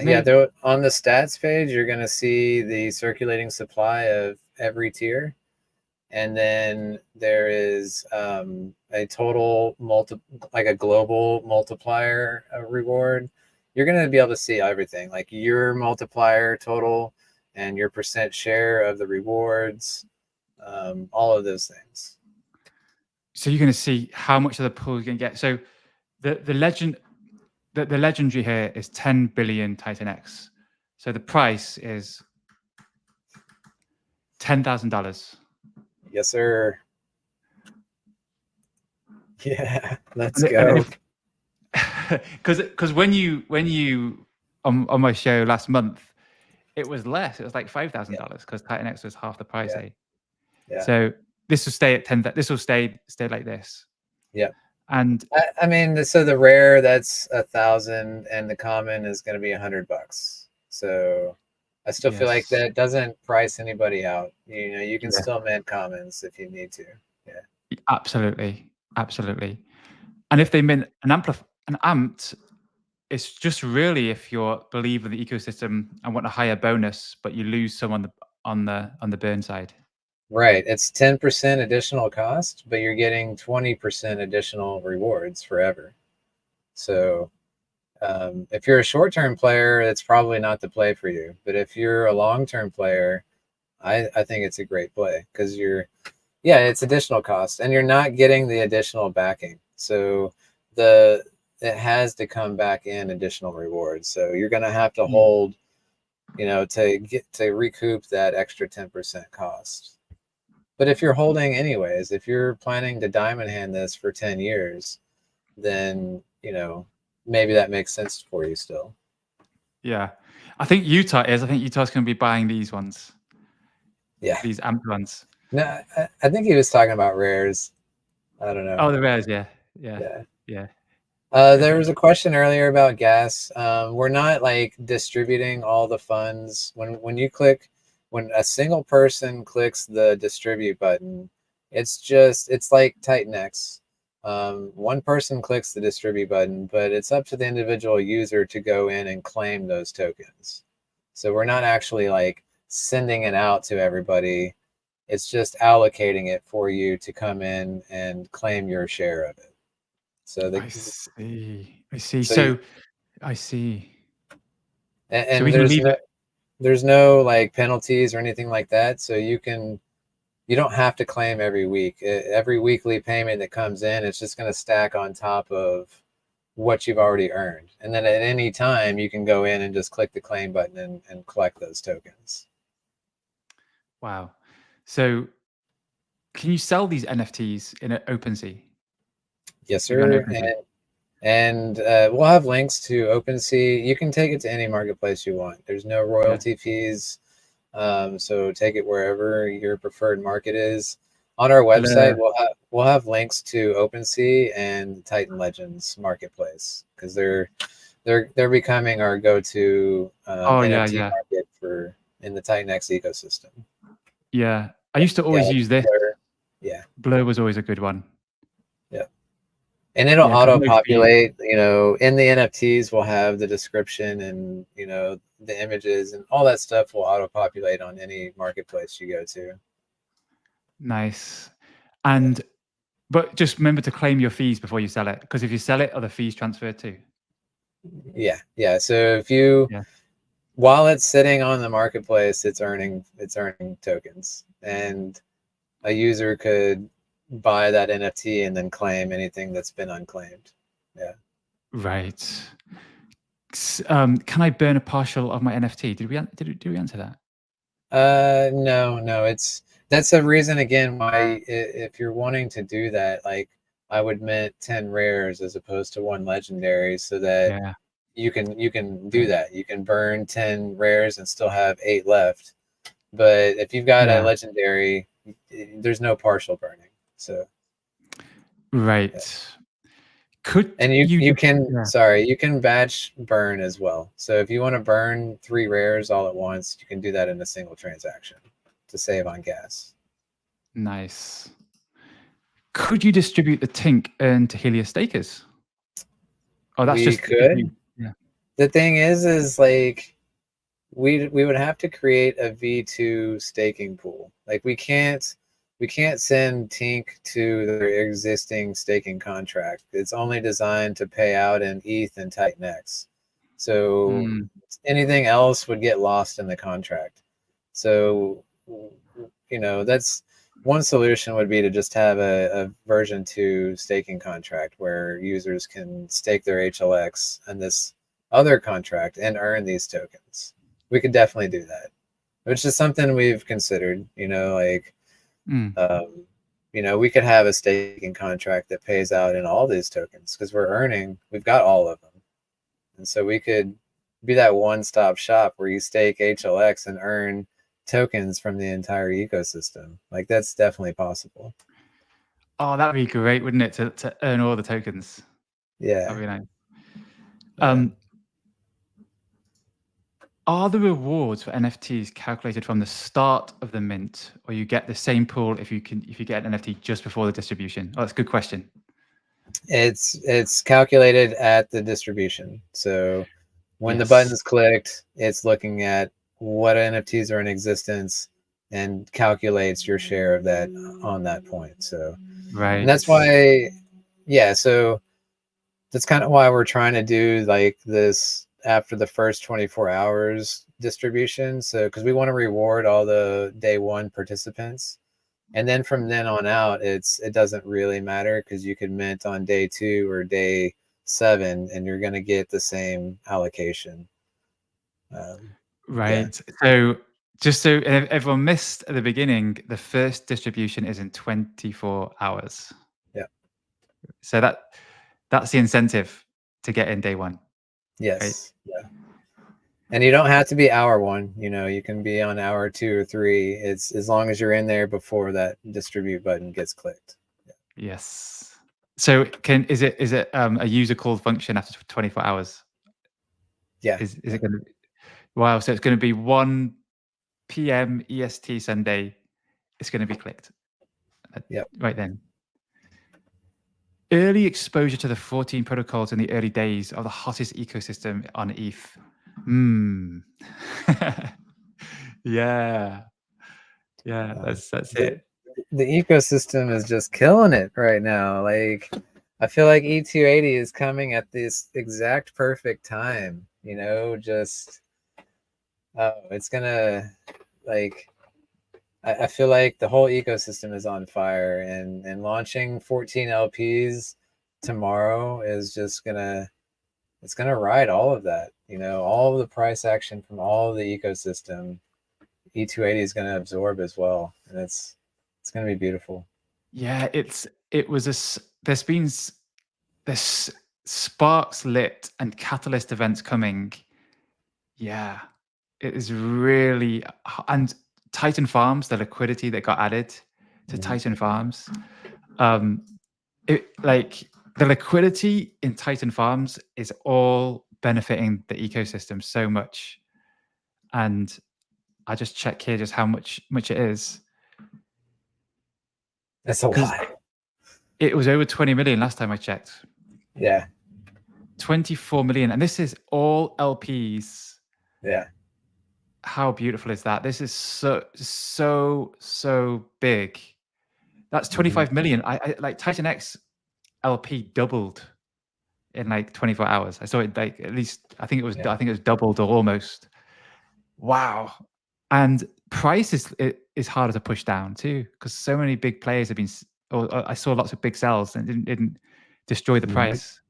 On the stats page, you're going to see the circulating supply of every tier. And then there is a total like a global multiplier reward. You're going to be able to see everything, like your multiplier total and your percent share of the rewards, all of those things. So you're going to see how much of the pool you're going to get. So the legendary here is 10 billion Titan X. So the price is $10,000. Yes, sir. Yeah, let's go. Because when you on my show last month, it was less. It was like $5,000 because Titan X was half the price. Yeah. So this will stay at 10. This will stay like this. Yeah. And I mean, so the rare, that's 1,000, and the common is going to be $100. So I still feel like that doesn't price anybody out. You know, you can still mint commons if you need to. Yeah. Absolutely. And if they mint an amped, it's just really if you believe in the ecosystem and want a higher bonus, but you lose some on the burn side. Right. It's 10% additional cost, but you're getting 20% additional rewards forever. So if you're a short-term player, it's probably not the play for you. But if you're a long-term player, I think it's a great play, because it's additional cost, and you're not getting the additional backing. So it has to come back in additional rewards. So you're going to have to hold, to recoup that extra 10% cost. But if you're holding anyways, if you're planning to diamond hand this for 10 years, then, maybe that makes sense for you still. Yeah. I think Utah's going to be buying these ones. Yeah. These amped ones. No, I think he was talking about rares. I don't know. Oh, the rares. Yeah. There was a question earlier about gas. We're not like distributing all the funds. When a single person clicks the distribute button, it's like Titan X. One person clicks the distribute button, but it's up to the individual user to go in and claim those tokens. So we're not actually like sending it out to everybody. It's just allocating it for you to come in and claim your share of it. So I see. So I see. And, So we can leave it. there's no like penalties or anything like that. So you don't have to claim every week. Every weekly payment that comes in, it's just going to stack on top of what you've already earned. And then at any time, you can go in and just click the claim button and collect those tokens. Wow. So can you sell these NFTs in OpenSea? Yes, If you're on sir. OpenSea? And we'll have links to OpenSea. You can take it to any marketplace you want. There's no royalty fees. So take it wherever your preferred market is. On our website, we'll have links to OpenSea and Titan Legends marketplace because they're becoming our go-to NFT market in the Titan X ecosystem. Yeah, I used to always use this. Blur. Yeah, Blur was always a good one. Yeah, and it'll auto-populate. You know, in the NFTs, we'll have the description and the images and all that stuff will auto-populate on any marketplace you go to. Nice. And but just remember to claim your fees before you sell it, because if you sell it, are the fees transferred too? Yeah. So if you while it's sitting on the marketplace, it's earning tokens, and a user could buy that NFT and then claim anything that's been unclaimed. Yeah. Right. Can I burn a partial of my NFT? Did we answer that? No. That's a reason again why if you're wanting to do that, like I would mint 10 rares as opposed to 1 legendary, so that you can do that. You can burn 10 rares and still have 8 left. But if you've got a legendary, there's no partial burning. So you can batch burn as well. So if you want to burn 3 rares all at once, you can do that in a single transaction to save on gas. Nice. Could you distribute the Tink earned to Helios stakers? Oh, that's we could. Yeah. The thing is like we would have to create a V2 staking pool. Like we can't send Tink to their existing staking contract. It's only designed to pay out in ETH and Titan X. So anything else would get lost in the contract. So that's one solution would be to just have a version 2 staking contract where users can stake their HLX and this other contract and earn these tokens. We could definitely do that, which is something we've considered. We could have a staking contract that pays out in all these tokens because we've got all of them. And so we could be that one-stop shop where you stake HLX and earn tokens from the entire ecosystem. Like that's definitely possible. Oh, that'd be great, wouldn't it, to earn all the tokens? Yeah, that'd be nice. Are the rewards for NFTs calculated from the start of the mint, or you get the same pool if you get an NFT just before the distribution? Oh, that's a good question. It's calculated at the distribution. So when the button's clicked, it's looking at what NFTs are in existence and calculates your share of that on that point. So and that's why so that's kind of why we're trying to do like this after the first 24 hours distribution. So because we want to reward all the day 1 participants, and then from then on out it doesn't really matter because you can mint on day 2 or day 7 and you're going to get the same allocation. So just so everyone missed at the beginning, the first distribution is in 24 hours. Yeah. So that's the incentive to get in day 1. Yes. Right? Yeah. And you don't have to be hour 1. You can be on hour 2 or 3. It's as long as you're in there before that distribute button gets clicked. Yeah. Yes. So is it a user called function after 24 hours? Yeah. Is it going to be? Wow, so it's going to be 1 p.m. EST Sunday. It's going to be clicked. Right then. Early exposure to the 14 protocols in the early days of the hottest ecosystem on ETH. Yeah, that's it. The ecosystem is just killing it right now. Like I feel like E280 is coming at this exact perfect time. Just It's gonna, like, I feel like the whole ecosystem is on fire, and launching 14 LPs tomorrow is just gonna, it's gonna ride all of that. You know, all of the price action from all of the ecosystem. E280 is going to absorb as well, and it's going to be beautiful. Yeah, it was there's sparks lit and catalyst events coming. Yeah, it is really, and Titan Farms, the liquidity that got added to Titan Farms, it like the liquidity in Titan Farms is all benefiting the ecosystem so much. And I just check here just how much it is. That's a lot. It was over 20 million last time I checked. Yeah. 24 million, and this is all LPs. Yeah. How beautiful is that? This is so big. That's 25 million. I like Titan X LP doubled in like 24 hours. I saw it, like, at least I think it was doubled or almost. Wow. And price is harder to push down too, because so many big players have been, or I saw lots of big sells and didn't destroy the price.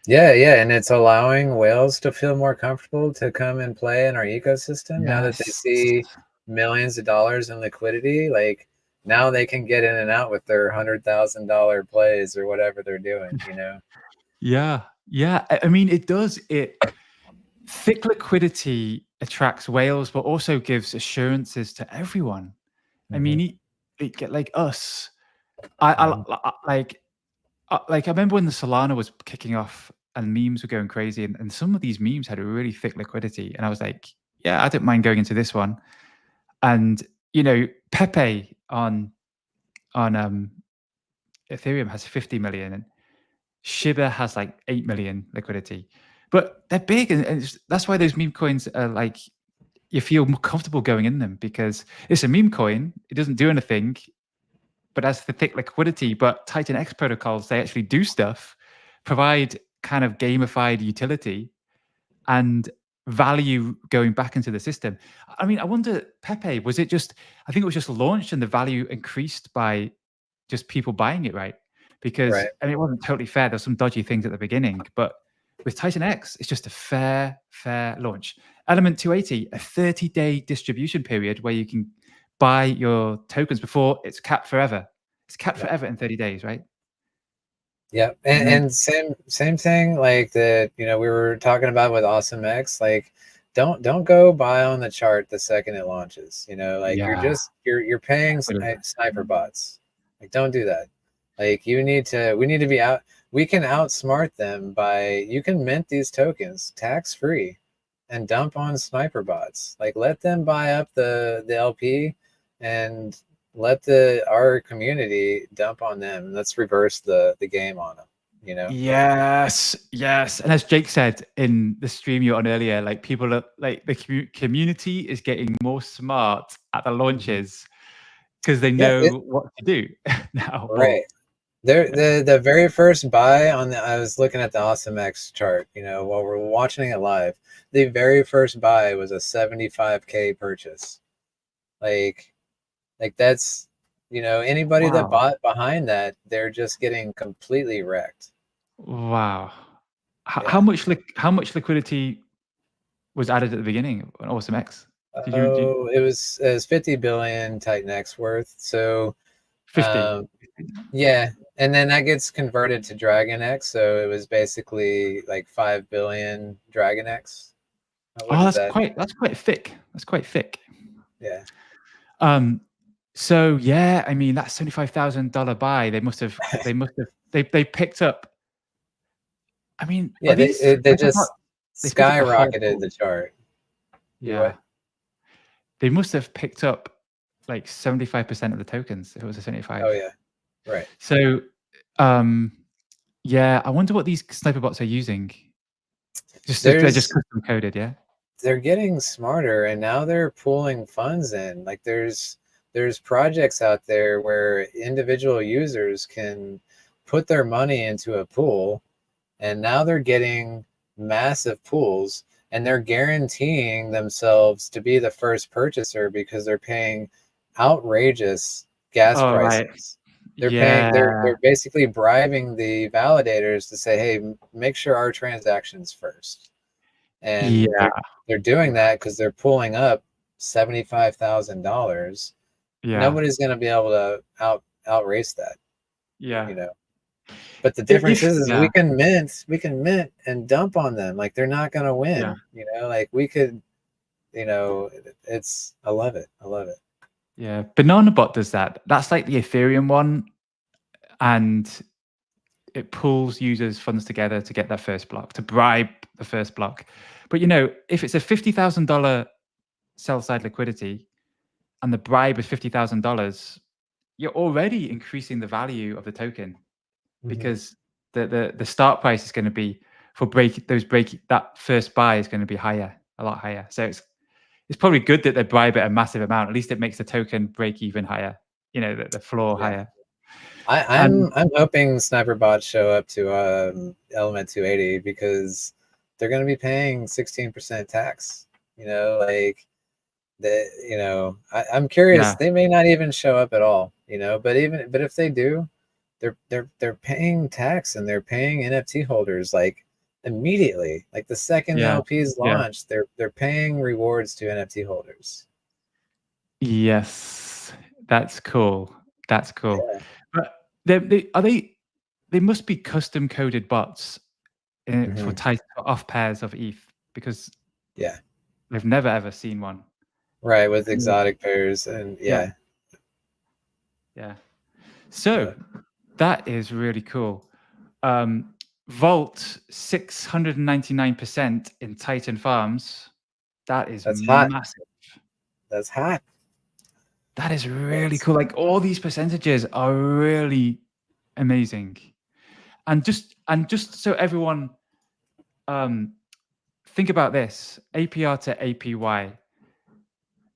Yeah, and it's allowing whales to feel more comfortable to come and play in our ecosystem. Now that they see millions of dollars in liquidity, like, now they can get in and out with their $100,000 plays or whatever they're doing, you know? Yeah. I mean, it does. Thick liquidity attracts whales, but also gives assurances to everyone. I mean, like us. I remember when the Solana was kicking off and memes were going crazy, and some of these memes had a really thick liquidity, and I was like, yeah, I don't mind going into this one. And you know, Pepe on Ethereum has 50 million, and Shiba has like 8 million liquidity, but they're big, and that's why those meme coins are like, you feel more comfortable going in them because it's a meme coin. It doesn't do anything, but has the thick liquidity. But Titan X protocols, they actually do stuff, provide kind of gamified utility and value going back into the system. I mean, I wonder, Pepe, was it just, I think it was just launched and the value increased by just people buying it, right? Because I mean, it wasn't totally fair. There's some dodgy things at the beginning, but with Titan X, it's just a fair launch. Element 280, a 30-day distribution period where you can buy your tokens before it's capped forever. It's capped forever in 30 days, right? Yeah, and same thing, like that, you know, we were talking about with Awesome X. Like, don't go buy on the chart the second it launches. You know, like, you're paying sniper bots. Like, don't do that. Like, we need to be out. We can outsmart them by, you can mint these tokens tax free and dump on sniper bots. Like, let them buy up the LP and let our community dump on them. Let's reverse the game on them, you know? Yes. And as Jake said in the stream you were on earlier, like, people are like, the community is getting more smart at the launches because they know what to do now. Right. The very first buy on I was looking at the Awesome X chart, you know, while we're watching it live. The very first buy was a 75K purchase. Like that's, you know, anybody that bought behind that, they're just getting completely wrecked. Wow. How much liquidity was added at the beginning on Awesome X? It was 50 billion Titan X worth. So 50. Yeah, and then that gets converted to Dragon X, so it was basically like 5 billion Dragon X. That's quite thick. That's quite thick. Yeah. So yeah, I mean, that $75,000 buy, they picked up. I mean, yeah, they just skyrocketed the chart. Yeah. They must have picked up like 75% of the tokens. It was a 75. Oh yeah. Right. So yeah, I wonder what these sniper bots are using. They're just custom coded, yeah. They're getting smarter, and now they're pulling funds in. Like, there's projects out there where individual users can put their money into a pool, and now they're getting massive pools, and they're guaranteeing themselves to be the first purchaser because they're paying outrageous gas Oh, right. prices. Yeah. They're basically bribing the validators to say, hey, make sure our transactions first. And Yeah. they're doing that because they're pulling up $75,000. Yeah. Nobody's going to be able to outrace that, Yeah. you know. But the difference is Yeah. we can mint and dump on them. Like they're not going to win, Yeah. you know. Like we could, you know. It's I love it. I love it. Yeah. BananaBot does that. That's like the Ethereum one, and it pulls users' funds together to get their first block, to bribe the first block. But you know, if it's a $50,000 sell-side liquidity and the bribe is $50,000, you're already increasing the value of the token, because the start price is going to be for that first buy is going to be higher, a lot higher. So it's probably good that they bribe it a massive amount. At least it makes the token break even higher, you know, the floor higher. I'm hoping sniper bots show up to Element 280 because they're going to be paying 16% tax. You know, like you know, I'm curious. Yeah. They may not even show up at all. You know, but if they do, they're paying tax and they're paying NFT holders like immediately. Like the second the LPs launch, they're paying rewards to NFT holders. Yes, that's cool. That's cool. Yeah. But they must be custom coded bots for off pairs of ETH, because they've never ever seen one. Right, with exotic pairs and Yeah. So that is really cool. Vault 699% in Titan Farms. That's massive. Hot. That's hot. That is really cool. Like all these percentages are really amazing. And just so everyone think about this, APR to APY.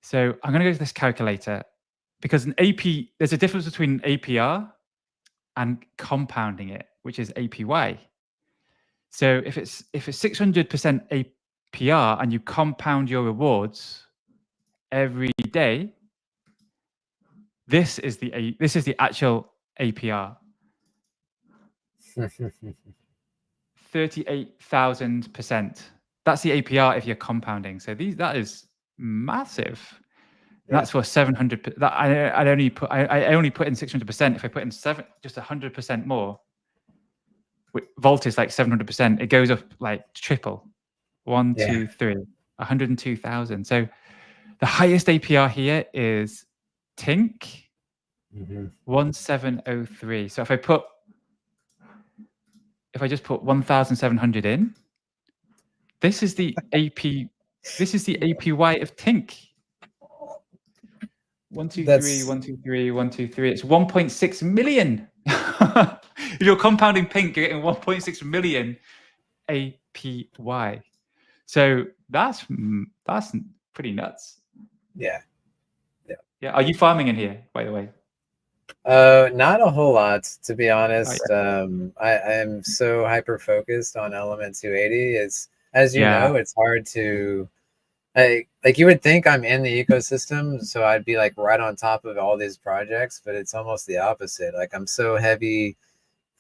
So I'm going to go to this calculator, because an AP, there's a difference between APR and compounding it, which is APY. So if it's 600% APR and you compound your rewards every day, this is the actual APR. 38,000%. That's the APR if you're compounding. So that is massive. Yeah. That's for 700. That I only put in 600%. If I put in just 100% more, Vault is like 700%. It goes up like triple. 1, 2, 3, 102,000. So the highest APR here is Tink, 1703. So if I just put 1,700 in, this is the AP. This is the APY of Tink. 1, 2, 3, 1, 2, 3, 1, 2, 3. It's 1.6 million. If you're compounding Pink, you're getting 1.6 million APY. So that's pretty nuts. Yeah. Are you farming in here, by the way? Not a whole lot, to be honest. I am so hyper focused on Element 280. It's, as you know, it's hard to like you would think I'm in the ecosystem, so I'd be like right on top of all these projects, but it's almost the opposite. Like I'm so heavy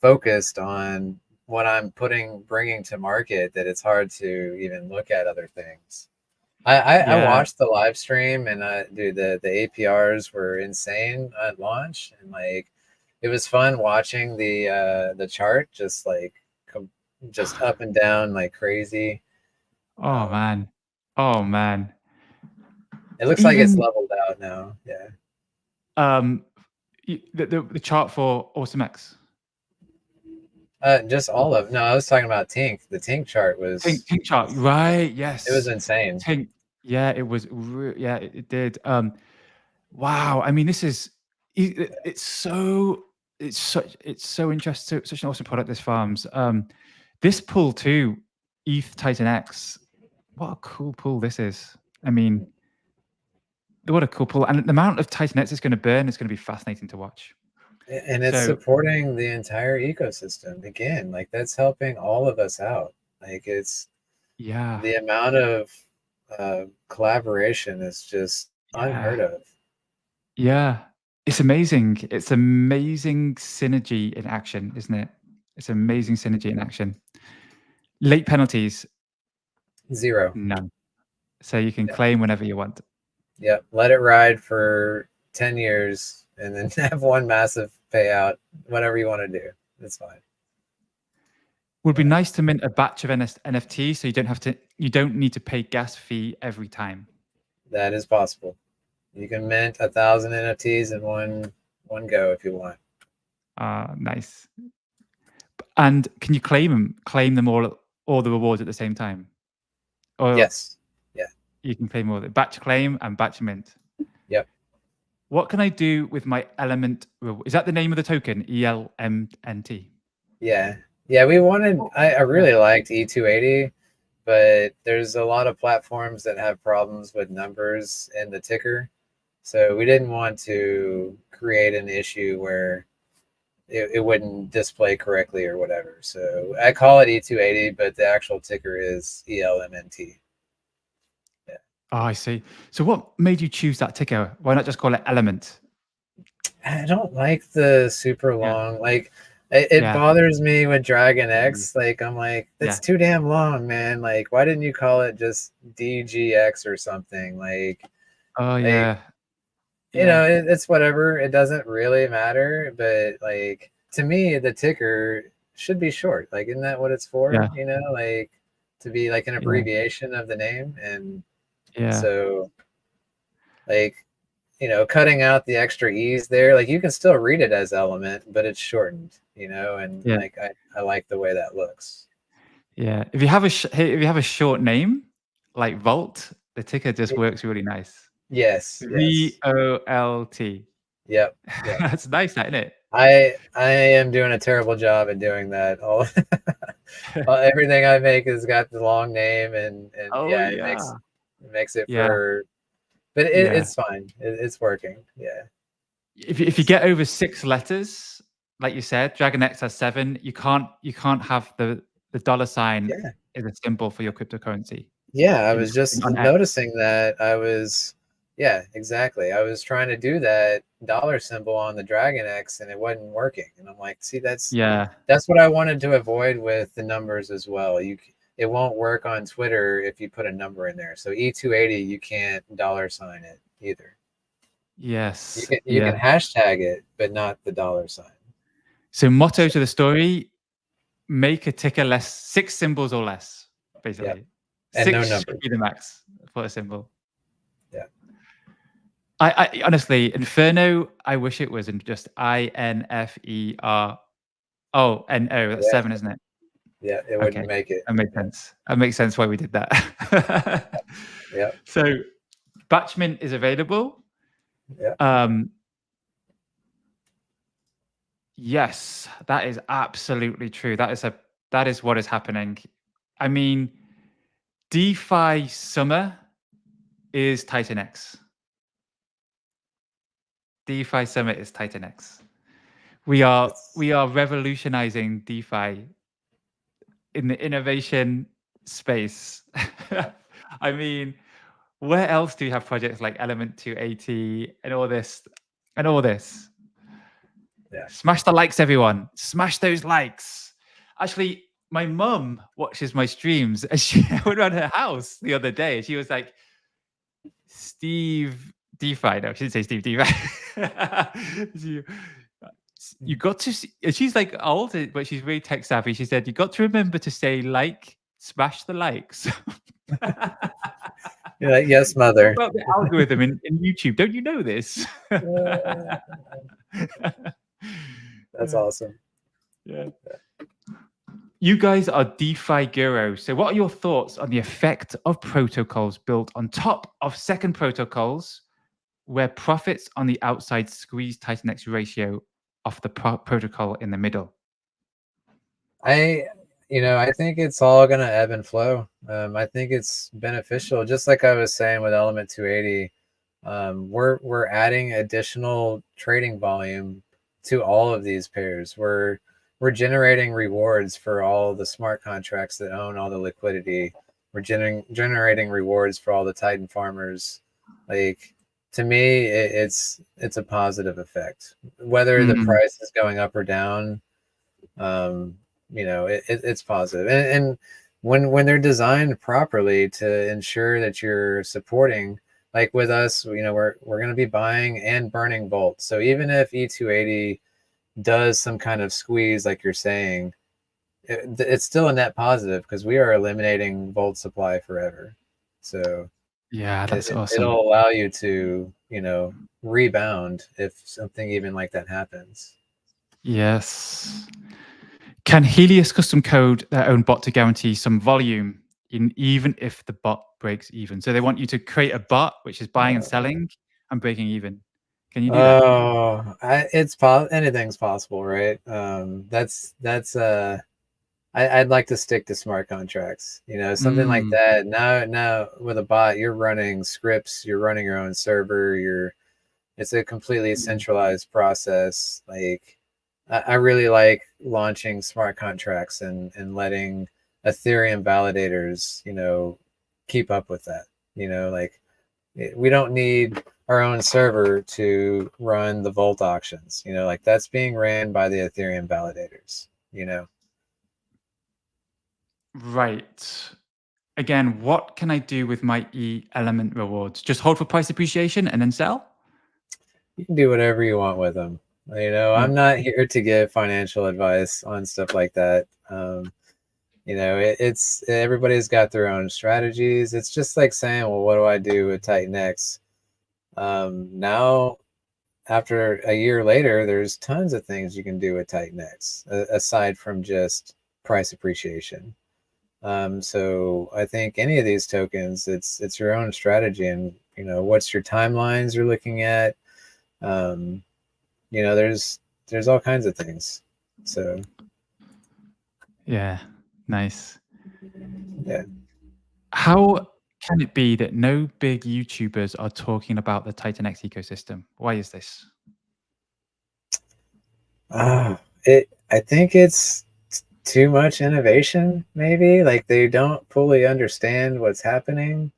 focused on what I'm bringing to market that it's hard to even look at other things. I watched the live stream, and dude, the APRs were insane at launch, and like it was fun watching the chart just up and down like crazy. Oh man. Oh man. It looks like it's leveled out now. Yeah. The chart for AwesomeX. Just all of no. I was talking about Tink. The Tink chart was Tink chart, right? Yes, it was insane. Tink, yeah, it was. Yeah, it did. Wow. I mean, this is it's so interesting. Such an awesome product. This farms. This pool too, ETH Titan X. What a cool pool this is. I mean, what a cool pool, and the amount of Titan X is going to burn is going to be fascinating to watch. And it's supporting the entire ecosystem again. Like that's helping all of us out. Like it's Yeah. The amount of collaboration is just unheard Yeah. of. Yeah. It's amazing. It's amazing synergy in action, isn't it? It's amazing synergy in action. Late penalties, 0. none. So you can Yeah. claim whenever you want. Yep. Let it ride for 10 years and then have one massive payout, whatever you want to do. It's fine. Would be Yeah. nice to mint a batch of NFT so you don't need to pay gas fee every time. That is possible. You can mint 1,000 NFTs in one go if you want. Nice. And can you claim them all the rewards at the same time? Or Yes. Yeah. you can claim all the batch claim and batch mint. Yep. What can I do with my element? Is that the name of the token? ELMNT. Yeah. Yeah. We wanted, I really liked E280, but there's a lot of platforms that have problems with numbers in the ticker. So we didn't want to create an issue where it wouldn't display correctly or whatever. So I call it E280, but the actual ticker is ELMNT. Yeah. Oh, I see. So what made you choose that ticker? Why not just call it element? I don't like the super Yeah. long, like it Yeah. bothers me with Dragon X. Like I'm like, that's Yeah. too damn long, man. Like, why didn't you call it just DGX or something? Like, Oh yeah. you Yeah. know, it's whatever. It doesn't really matter. But like to me, the ticker should be short. Like, isn't that what it's for? Yeah. You know, like to be like an Yeah. abbreviation of the name. And Yeah. so like, you know, cutting out the extra E's there, like you can still read it as element, but it's shortened, you know, and Yeah. like I like the way that looks. Yeah. If you have a short name like Vault, the ticker just works really nice. Yes, yes. VOLT. Yep, yep. That's nice, isn't it? I am doing a terrible job at doing that. All everything I make has got the long name and Oh yeah, yeah. it makes it Yeah. for but Yeah. it's fine. It's working. Yeah. If you get over 6 letters, like you said, Dragon X has 7. You can't have the dollar sign Yeah. is a symbol for your cryptocurrency. Yeah, I In was just on X. noticing that. Yeah, exactly. I was trying to do that dollar symbol on the Dragon X and it wasn't working. And I'm like, see, Yeah. that's what I wanted to avoid with the numbers as well. It won't work on Twitter if you put a number in there. So E280, you can't dollar sign it either. Yes. You can Yeah. hashtag it, but not the dollar sign. So motto to the story, make a ticker less 6 symbols or less, basically. Yep. And no 6 number. should be the max for a symbol. Yeah. I honestly, Inferno, I wish it was in just INFER. Oh, NO, that's Yeah. 7, isn't it? Yeah, it Okay. wouldn't make it. That makes sense. That makes sense why we did that. Yeah. So Batchmint is available. Yeah. Yes, that is absolutely true. That is what is happening. I mean, DeFi summer is Titan X. DeFi summer is Titan X. We are revolutionizing DeFi in the innovation space. I mean, where else do you have projects like Element 280 and all this? Yeah. Smash the likes, everyone. Smash those likes. Actually, my mum watches my streams and I went around her house the other day and she was like, Steve DeFi. No, she didn't say Steve DeFi. You got to see, she's like old, but she's really tech savvy. She said, you got to remember to say smash the likes. You're like, yes, mother. About the algorithm in YouTube. Don't you know this? That's awesome. Yeah. You guys are DeFi gurus. So what are your thoughts on the effect of protocols built on top of second protocols where profits on the outside squeeze Titan X ratio off the protocol in the middle? I think it's all going to ebb and flow. I think it's beneficial. Just like I was saying with Element 280, we're adding additional trading volume to all of these pairs. We're generating rewards for all the smart contracts that own all the liquidity. we're generating rewards for all the Titan farmers. Like, to me, it's a positive effect. Whether the price is going up or down, it's positive. And when they're designed properly to ensure that you're supporting, like with us, we're going to be buying and burning volts. So even if E280 does some kind of squeeze, like you're saying, it's still a net positive because we are eliminating volt supply forever. So yeah, that's awesome. it'll allow you to, rebound if something even like that happens. Yes. Can Helios custom code their own bot to guarantee some volume even if the bot breaks even? So they want you to create a bot which is buying and selling and breaking even. Can you do that? Oh, anything's possible, right? I'd like to stick to smart contracts, something like that. Now with a bot, you're running scripts, you're running your own server, it's a completely centralized process. Like, I really like launching smart contracts and letting Ethereum validators, keep up with that. Like, we don't need our own server to run the Volt auctions. Like, that's being ran by the Ethereum validators. Right. Again, what can I do with my element rewards? Just hold for price appreciation and then sell? You can do whatever you want with them. I'm not here to give financial advice on stuff like that. It's everybody's got their own strategies. It's just like saying, well, what do I do with Titan X? Now, after a year later, there's tons of things you can do with Titan X aside from just price appreciation. So I think any of these tokens, it's your own strategy, and what's your timelines you're looking at. There's all kinds of things. So yeah, nice. Yeah. How can it be that no big YouTubers are talking about the Titan X ecosystem? Why is this? I think it's too much innovation, maybe. Like, they don't fully understand what's happening.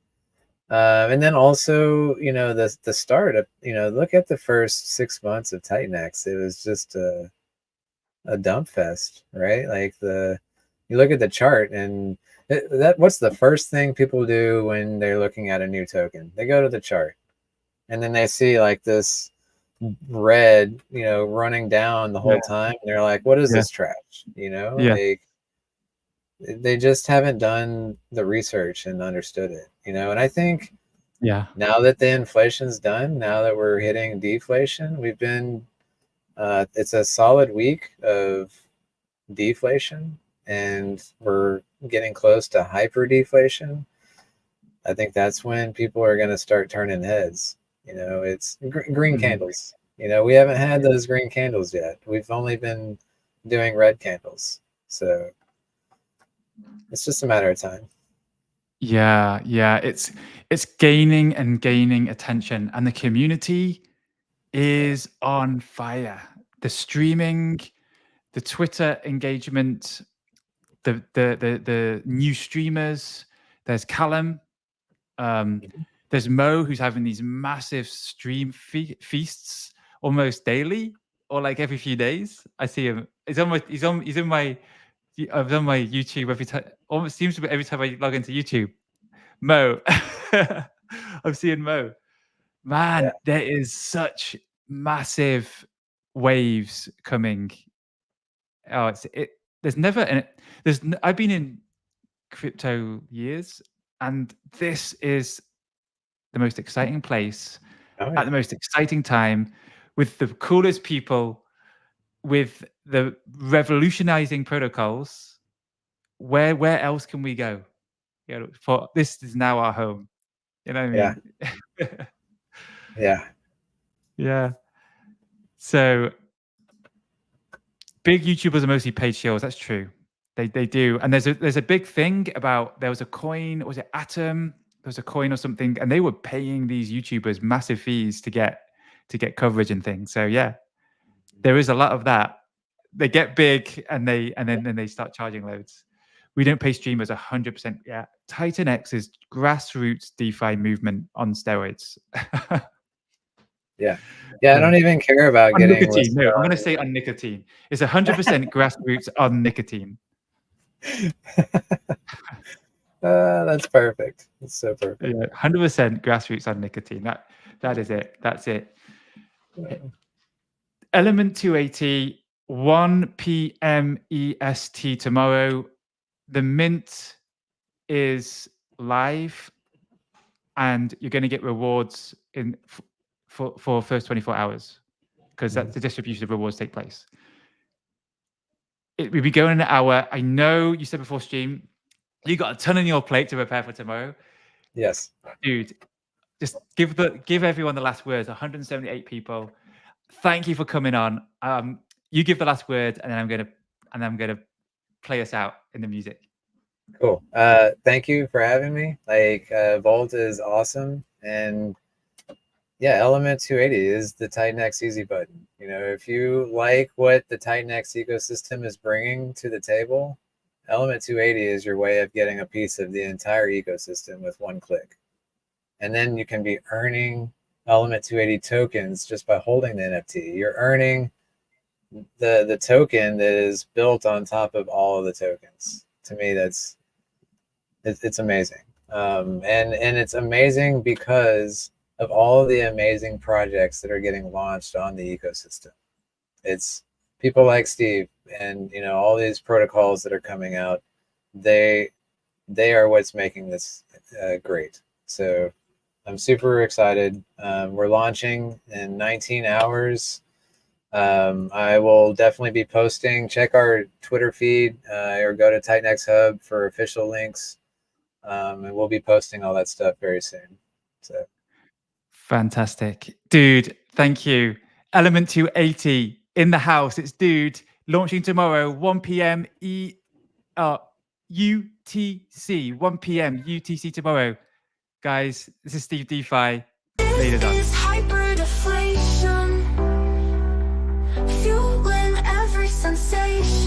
And then also, the start of, look at the first 6 months of Titan X. It was just a dump fest, right? Like, you look at the chart, and what's the first thing people do when they're looking at a new token? They go to the chart, and then they see like this red, running down the whole time. And they're like, what is this trash? Like, they just haven't done the research and understood it, and I think now that the inflation's done, now that we're hitting deflation, we've been it's a solid week of deflation, and we're getting close to hyper deflation. I think that's when people are going to start turning heads. It's green candles. We haven't had those green candles yet. We've only been doing red candles. So it's just a matter of time. Yeah, it's gaining and gaining attention, and the community is on fire. The streaming, the Twitter engagement, the new streamers. There's Callum. There's Mo, who's having these massive stream feasts almost daily, or like every few days. I see him. He's on my YouTube every time. Almost seems to be every time I log into YouTube. Mo, I'm seeing Mo. Man, there is such massive waves coming. Oh, I've been in crypto years, and this is the most exciting place at the most exciting time, with the coolest people, with the revolutionizing protocols. Where else can we go? For this is now our home. You know what I mean? Yeah. So big YouTubers are mostly paid shills. That's true. They do. And there's a big thing about, there was a coin, was it Atom? There was a coin or something, and they were paying these YouTubers massive fees to get coverage and things. So yeah, there is a lot of that. They get big and then they start charging loads. We don't pay streamers 100% yet. Titan X is grassroots DeFi movement on steroids. Yeah. I don't even care about on getting nicotine. listed No, I'm on- going to say on nicotine. It's 100% grassroots on nicotine. That's perfect. That's so perfect. Yeah, 100% grassroots on nicotine. That is it. That's it. Element 280, 1 p.m. EST tomorrow. The mint is live, and you're going to get rewards for first 24 hours, because that's the distribution of rewards take place. We'll be going in an hour. I know you said before stream, you got a ton on your plate to prepare for tomorrow. Yes. Dude, just give everyone the last words. 178 people. Thank you for coming on. You give the last word, and then I'm gonna play us out in the music. Cool. Thank you for having me. Like, Volt is awesome, and yeah, Element 280 is the Titan X easy button. You know, if you like what the Titan X ecosystem is bringing to the table, Element 280 is your way of getting a piece of the entire ecosystem with one click. And then you can be earning Element 280 tokens just by holding the NFT. You're earning the token that is built on top of all of the tokens. To me, it's amazing. And it's amazing because of all the amazing projects that are getting launched on the ecosystem. It's people like Steve and, you know, all these protocols that are coming out. They are what's making this great. So I'm super excited. We're launching in 19 hours. I will definitely be posting. Check our Twitter feed or go to Titan X Hub for official links. And we'll be posting all that stuff very soon. So fantastic, dude. Thank you. Element 280 in the house. It's dude launching tomorrow, 1 p.m. UTC. 1 p.m. UTC tomorrow. Guys, this is SteveDefi. Later on. Is hyperdeflation, fueling every sensation.